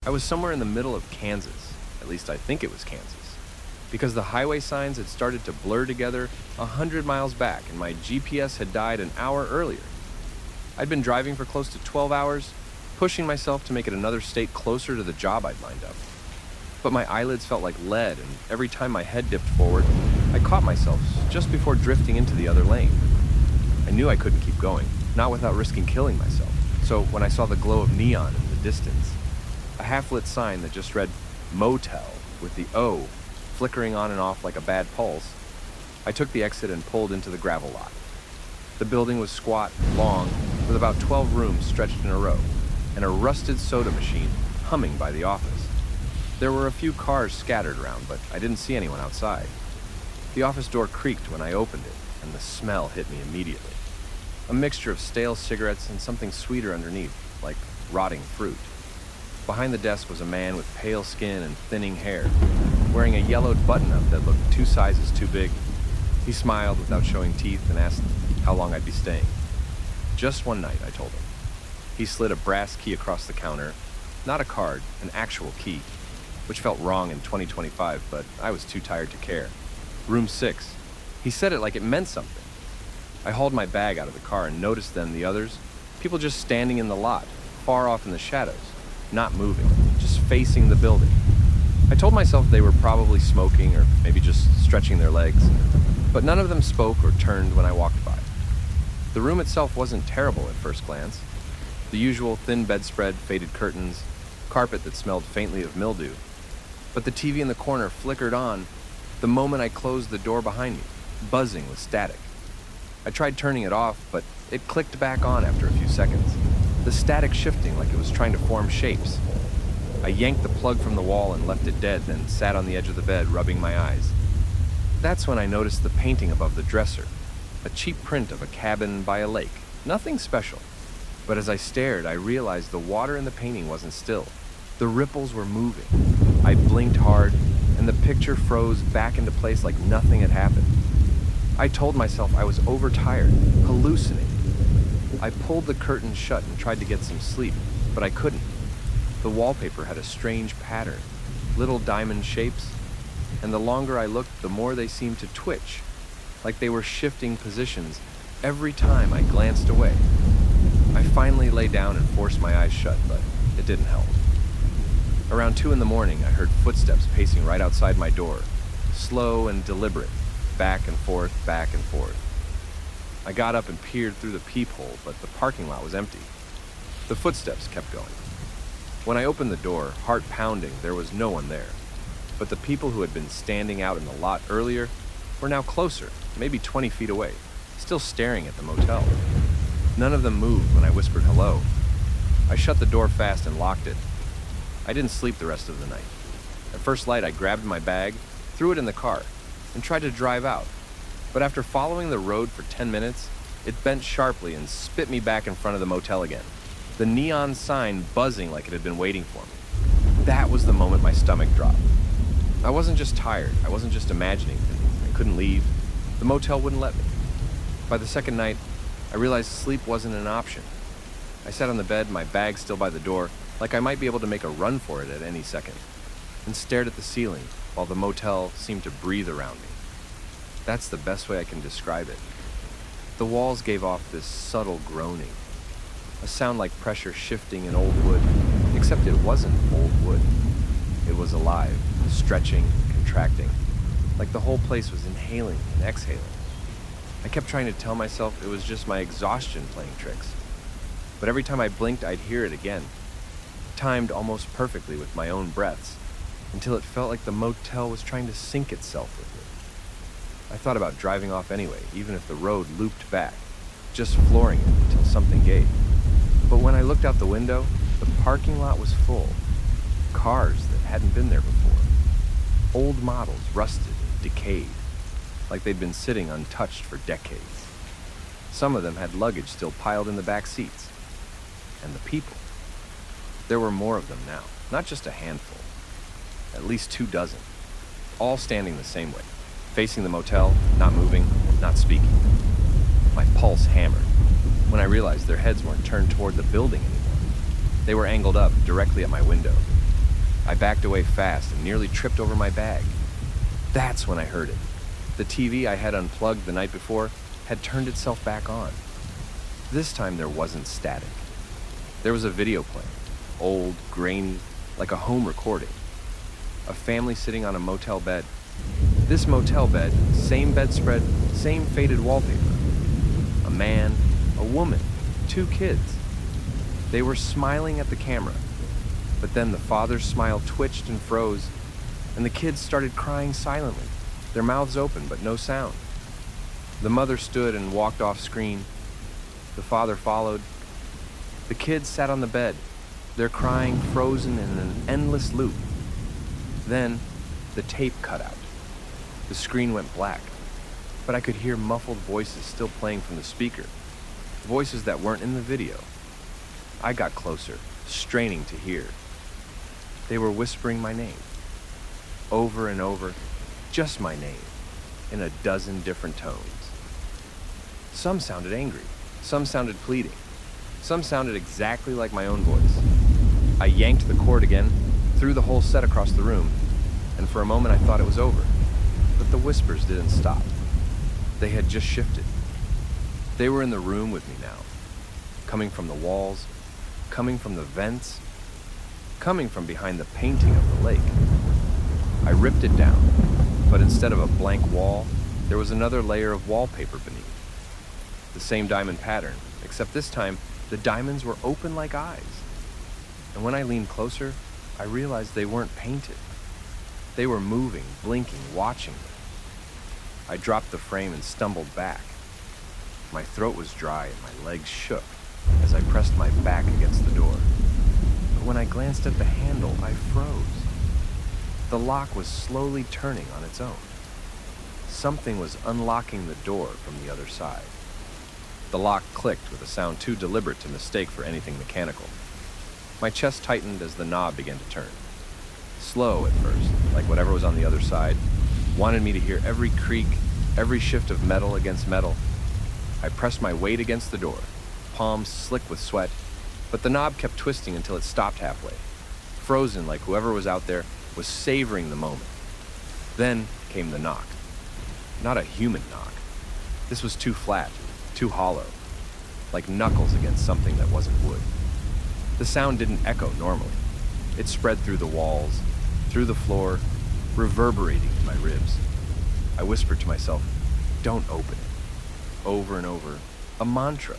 I was somewhere in the middle of Kansas, at least I think it was Kansas, because the highway signs had started to blur together 100 miles back and my GPS had died an hour earlier. I'd been driving for close to 12 hours, pushing myself to make it another state closer to the job I'd lined up. But my eyelids felt like lead, and every time my head dipped forward, I caught myself just before drifting into the other lane. I knew I couldn't keep going, not without risking killing myself. So when I saw the glow of neon in the distance, a half-lit sign that just read motel with the O flickering on and off like a bad pulse, I took the exit and pulled into the gravel lot. The building was squat, long, with about 12 rooms stretched in a row, and a rusted soda machine humming by the office. There were a few cars scattered around, but I didn't see anyone outside. The office door creaked when I opened it, and the smell hit me immediately. A mixture of stale cigarettes and something sweeter underneath, like rotting fruit. Behind the desk was a man with pale skin and thinning hair, wearing a yellowed button-up that looked 2 sizes too big. He smiled without showing teeth and asked how long I'd be staying. Just one night, I told him. He slid a brass key across the counter, not a card, an actual key, which felt wrong in 2025, but I was too tired to care. Room 6. He said it like it meant something. I hauled my bag out of the car and noticed then the others, people just standing in the lot, far off in the shadows, not moving, just facing the building. I told myself they were probably smoking or maybe just stretching their legs, but none of them spoke or turned when I walked by. The room itself wasn't terrible at first glance. The usual thin bedspread, faded curtains, carpet that smelled faintly of mildew. But the TV in the corner flickered on the moment I closed the door behind me, buzzing with static. I tried turning it off, but it clicked back on after a few seconds, the static shifting like it was trying to form shapes. I yanked the plug from the wall and left it dead, then sat on the edge of the bed, rubbing my eyes. That's when I noticed the painting above the dresser, a cheap print of a cabin by a lake, nothing special. But as I stared, I realized the water in the painting wasn't still. The ripples were moving. I blinked hard, and the picture froze back into place like nothing had happened. I told myself I was overtired, hallucinating. I pulled the curtains shut and tried to get some sleep, but I couldn't. The wallpaper had a strange pattern, little diamond shapes, and the longer I looked, the more they seemed to twitch, like they were shifting positions every time I glanced away. I finally lay down and forced my eyes shut, but it didn't help. Around 2 in the morning, I heard footsteps pacing right outside my door, slow and deliberate, back and forth, back and forth. I got up and peered through the peephole, but the parking lot was empty. The footsteps kept going. When I opened the door, heart pounding, there was no one there. But the people who had been standing out in the lot earlier were now closer, maybe 20 feet away, still staring at the motel. None of them moved when I whispered hello. I shut the door fast and locked it. I didn't sleep the rest of the night. At first light, I grabbed my bag, threw it in the car, and tried to drive out. But after following the road for 10 minutes, it bent sharply and spit me back in front of the motel again, the neon sign buzzing like it had been waiting for me. That was the moment my stomach dropped. I wasn't just tired, I wasn't just imagining things. I couldn't leave. The motel wouldn't let me. By the second night, I realized sleep wasn't an option. I sat on the bed, my bag still by the door, like I might be able to make a run for it at any second, and stared at the ceiling while the motel seemed to breathe around me. That's the best way I can describe it. The walls gave off this subtle groaning, a sound like pressure shifting in old wood, except it wasn't old wood. It was alive, stretching, contracting, like the whole place was inhaling and exhaling. I kept trying to tell myself it was just my exhaustion playing tricks, but every time I blinked, I'd hear it again, timed almost perfectly with my own breaths, until it felt like the motel was trying to sync itself with it. I thought about driving off anyway, even if the road looped back, just flooring it until something gave. But when I looked out the window, the parking lot was full. Cars that hadn't been there before. Old models, rusted and decayed, like they'd been sitting untouched for decades. Some of them had luggage still piled in the back seats. And the people. There were more of them now, not just a handful. At least 2 dozen, all standing the same way, facing the motel, not moving, not speaking. My pulse hammered when I realized their heads weren't turned toward the building anymore. They were angled up directly at my window, I backed away fast and nearly tripped over my bag. That's when I heard it. The TV I had unplugged the night before had turned itself back on. This time there wasn't static. There was a video playing, old, grainy, like a home recording. A family sitting on a motel bed. This motel bed, same bedspread, same faded wallpaper. A man, a woman, 2 kids. They were smiling at the camera, but then the father's smile twitched and froze, and the kids started crying silently, their mouths open but no sound. The mother stood and walked off screen. The father followed. The kids sat on the bed, their crying frozen in an endless loop. Then, the tape cut out. The screen went black, but I could hear muffled voices still playing from the speaker, voices that weren't in the video. I got closer, straining to hear. They were whispering my name, over and over, just my name, in a dozen different tones. Some sounded angry, some sounded pleading, some sounded exactly like my own voice. I yanked the cord again, threw the whole set across the room, and for a moment I thought it was over. But the whispers didn't stop. They had just shifted. They were in the room with me now, coming from the walls, coming from the vents, coming from behind the painting of the lake. I ripped it down, but instead of a blank wall, there was another layer of wallpaper beneath. The same diamond pattern, except this time, the diamonds were open like eyes. And when I leaned closer, I realized they weren't painted. They were moving, blinking, watching me. I dropped the frame and stumbled back. My throat was dry and my legs shook as I pressed my back against the door. But when I glanced at the handle, I froze. The lock was slowly turning on its own. Something was unlocking the door from the other side. The lock clicked with a sound too deliberate to mistake for anything mechanical. My chest tightened as the knob began to turn. Slow at first, like whatever was on the other side, wanted me to hear every creak, every shift of metal against metal. I pressed my weight against the door, palms slick with sweat, but the knob kept twisting until it stopped halfway, frozen like whoever was out there was savoring the moment. Then came the knock. Not a human knock. This was too flat, too hollow, like knuckles against something that wasn't wood. The sound didn't echo normally. It spread through the walls, through the floor, reverberating in my ribs. I whispered to myself, "Don't open it." Over and over, a mantra,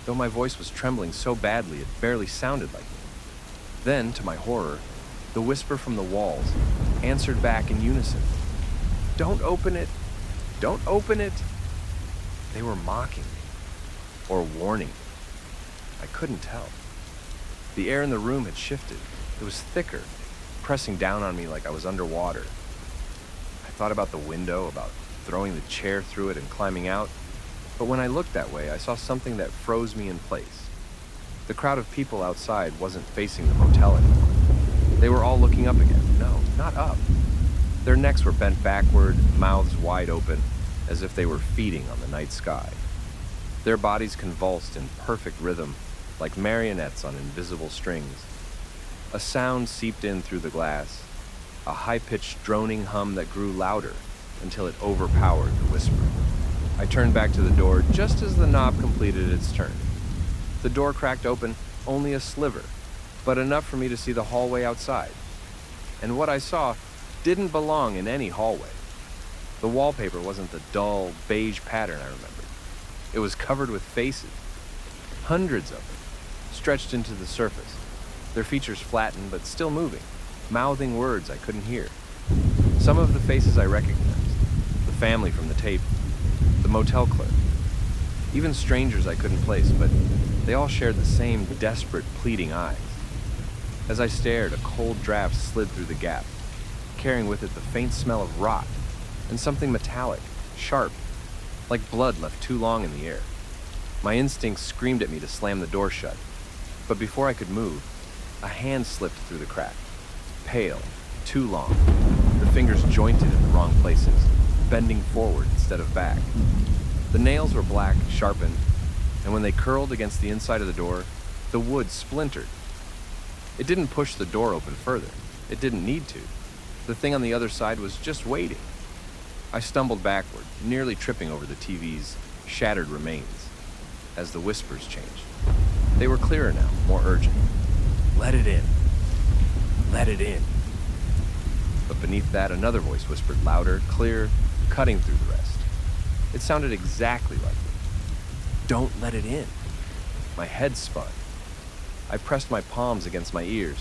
though my voice was trembling so badly it barely sounded like me. Then, to my horror, the whisper from the walls answered back in unison. "Don't open it! Don't open it!" They were mocking me, or warning me. I couldn't tell. The air in the room had shifted. It was thicker, pressing down on me like I was underwater. I thought about the window, about throwing the chair through it and climbing out, but when I looked that way, I saw something that froze me in place. The crowd of people outside wasn't facing the motel anymore. They were all looking up again. No, not up. Their necks were bent backward, mouths wide open, as if they were feeding on the night sky. Their bodies convulsed in perfect rhythm, like marionettes on invisible strings. A sound seeped in through the glass, a high-pitched droning hum that grew louder until it overpowered the whisper. I turned back to the door just as the knob completed its turn. The door cracked open only a sliver, but enough for me to see the hallway outside. And what I saw didn't belong in any hallway. The wallpaper wasn't the dull, beige pattern I remembered. It was covered with faces, hundreds of them, stretched into the surface, their features flattened but still moving, mouthing words I couldn't hear. Some of the faces I recognized, the family from the tape, the motel clerk, even strangers I couldn't place, but they all shared the same desperate, pleading eyes. As I stared, a cold draft slid through the gap, carrying with it the faint smell of rot and something metallic, sharp, like blood left too long in the air. My instincts screamed at me to slam the door shut, but before I could move, a hand slipped through the crack, pale, too long, the fingers jointed in the wrong places, bending forward instead of back. The nails were black, sharpened, and when they curled against the inside of the door, the wood splintered. It didn't push the door open further. It didn't need to. The thing on the other side was just waiting. I stumbled backward, nearly tripping over the TV's shattered remains, as the whispers changed. They were clearer now, more urgent. Let it in. Let it in. But beneath that, another voice whispered louder, clearer, cutting through the rest. It sounded exactly like me. Don't let it in. My head spun. I pressed my palms against my ears,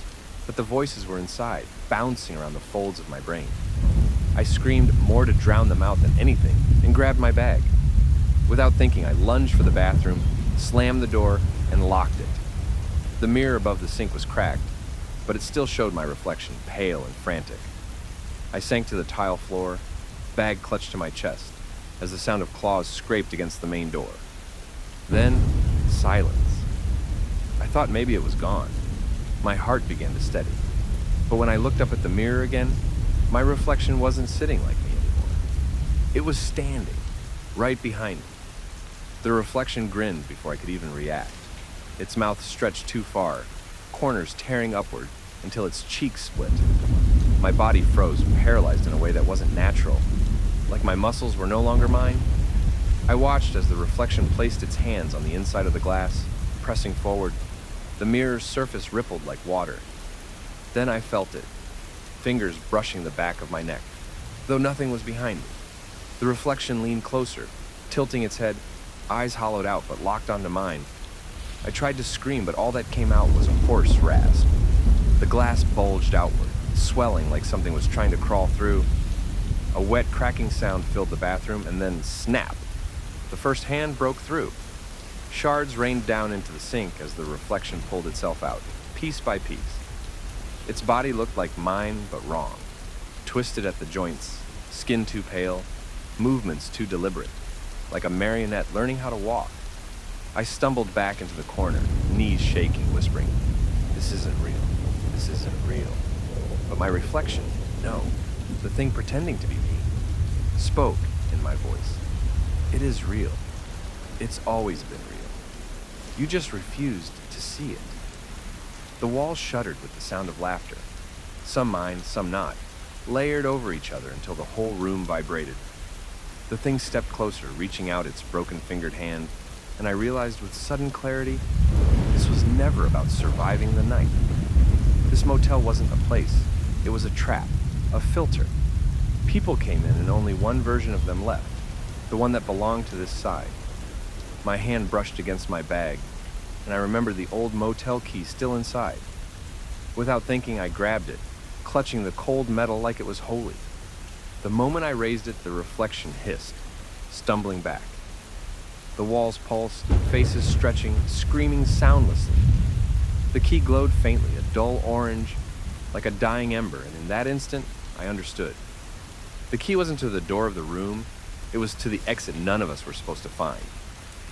but the voices were inside, bouncing around the folds of my brain. I screamed more to drown them out than anything and grabbed my bag. Without thinking, I lunged for the bathroom, slammed the door, and locked it. The mirror above the sink was cracked, but it still showed my reflection, pale and frantic. I sank to the tile floor, bag clutched to my chest, as the sound of claws scraped against the main door. Then, silence. I thought maybe it was gone. My heart began to steady. But when I looked up at the mirror again, my reflection wasn't sitting like me anymore. It was standing, right behind me. The reflection grinned before I could even react. Its mouth stretched too far, corners tearing upward until its cheeks split. My body froze, paralyzed in a way that wasn't natural, like my muscles were no longer mine. I watched as the reflection placed its hands on the inside of the glass, pressing forward. The mirror's surface rippled like water. Then I felt it, fingers brushing the back of my neck, though nothing was behind me. The reflection leaned closer, tilting its head, eyes hollowed out but locked onto mine. I tried to scream, but all that came out was a hoarse rasp. The glass bulged outward, swelling like something was trying to crawl through. A wet, cracking sound filled the bathroom, and then snap. The first hand broke through. Shards rained down into the sink as the reflection pulled itself out, piece by piece. Its body looked like mine, but wrong. Twisted at the joints, skin too pale, movements too deliberate, like a marionette learning how to walk. I stumbled back into the corner, knees shaking, whispering, "This isn't real. This isn't real." But my reflection, no, the thing pretending to be me, spoke in my voice. "It is real. It's always been real. You just refused to see it." The walls shuddered with the sound of laughter, some mine, some not, layered over each other until the whole room vibrated. The thing stepped closer, reaching out its broken-fingered hand, and I realized with sudden clarity, this was never about surviving the night. This motel wasn't a place. It was a trap, a filter. People came in and only one version of them left, the one that belonged to this side. My hand brushed against my bag, and I remembered the old motel key still inside. Without thinking, I grabbed it, clutching the cold metal like it was holy. The moment I raised it, the reflection hissed, stumbling back. The walls pulsed, faces stretching, screaming soundlessly. The key glowed faintly, a dull orange, like a dying ember, and in that instant, I understood. The key wasn't to the door of the room, it was to the exit none of us were supposed to find.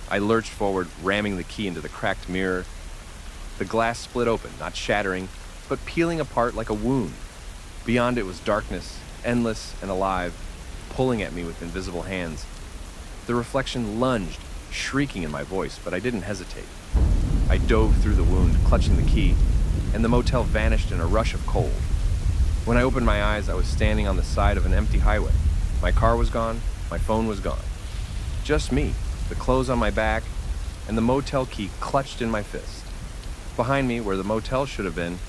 I lurched forward, ramming the key into the cracked mirror. The glass split open, not shattering, but peeling apart like a wound. Beyond it was darkness, endless and alive, pulling at me with invisible hands. The reflection lunged, shrieking in my voice, but I didn't hesitate. I dove through the wound, clutching the key, and the motel vanished in a rush of cold. When I opened my eyes, I was standing on the side of an empty highway. My car was gone, my phone was gone. Just me, the clothes on my back, and the motel key clutched in my fist. Behind me, where the motel should have been,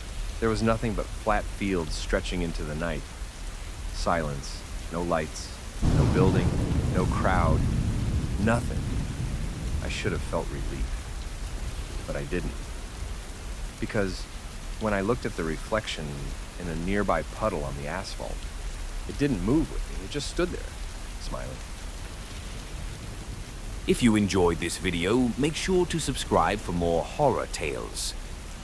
there was nothing but flat fields stretching into the night. Silence, no lights, no building, no crowd, nothing. I should have felt relief, but I didn't. Because when I looked at the reflection in a nearby puddle on the asphalt, it didn't move with me, it just stood there, smiling. If you enjoyed this video, make sure to subscribe for more horror tales.